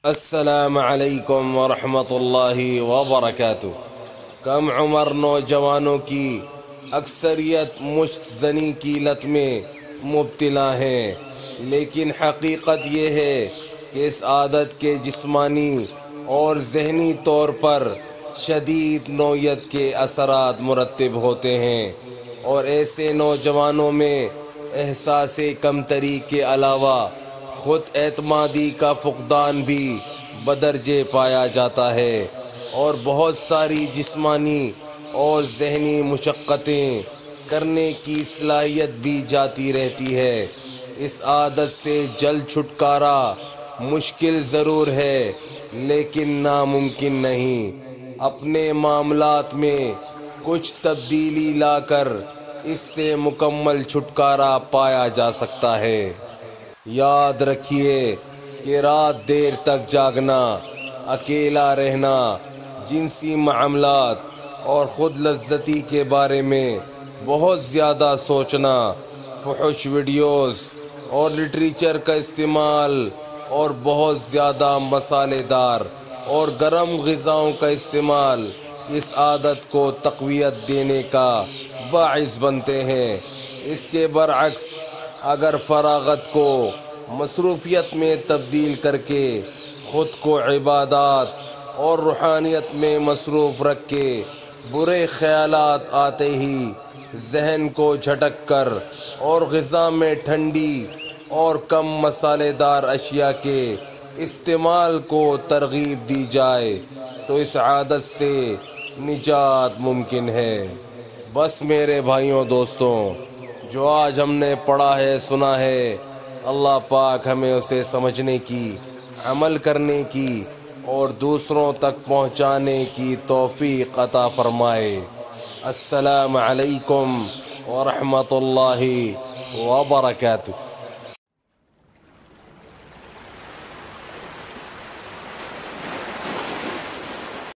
السلام علیکم ورحمۃ اللہ وبرکاتہ۔ کم عمر نوجوانوں کی اکثریت مشت زنی کی لت میں مبتلا ہیں، لیکن حقیقت یہ ہے کہ اس عادت کے جسمانی اور ذہنی طور پر شدید نوعیت کے اثرات مرتب ہوتے ہیں، اور ایسے نوجوانوں میں احساس کمتری کے علاوہ خود اعتمادی کا فقدان بھی بدرجے پایا جاتا ہے، اور بہت ساری جسمانی اور ذہنی مشقتیں کرنے کی صلاحیت بھی جاتی رہتی ہے۔ اس عادت سے جلد چھٹکارا مشکل ضرور ہے، لیکن ناممکن نہیں۔ اپنے معاملات میں کچھ تبدیلی لا کر اس سے مکمل چھٹکارا پایا جا سکتا ہے۔ یاد رکھیے کہ رات دیر تک جاگنا، اکیلا رہنا، جنسی معاملات اور خود لذتی کے بارے میں بہت زیادہ سوچنا، فحش ویڈیوز اور لٹریچر کا استعمال اور بہت زیادہ مسالے دار اور گرم غذاؤں کا استعمال اس عادت کو تقویت دینے کا باعث بنتے ہیں۔ اس کے برعکس، اگر فراغت کو مصروفیت میں تبدیل کر کے خود کو عبادات اور روحانیت میں مصروف رکھ کے برے خیالات آتے ہی ذہن کو جھٹک کر اور غذا میں ٹھنڈی اور کم مسالے دار اشیاء کے استعمال کو ترغیب دی جائے تو اس عادت سے نجات ممکن ہے۔ بس میرے بھائیوں دوستوں، جو آج ہم نے پڑھا ہے سنا ہے، اللہ پاک ہمیں اسے سمجھنے کی، عمل کرنے کی اور دوسروں تک پہنچانے کی توفیق عطا فرمائے۔ السلام علیکم ورحمۃ اللہ وبرکاتہ۔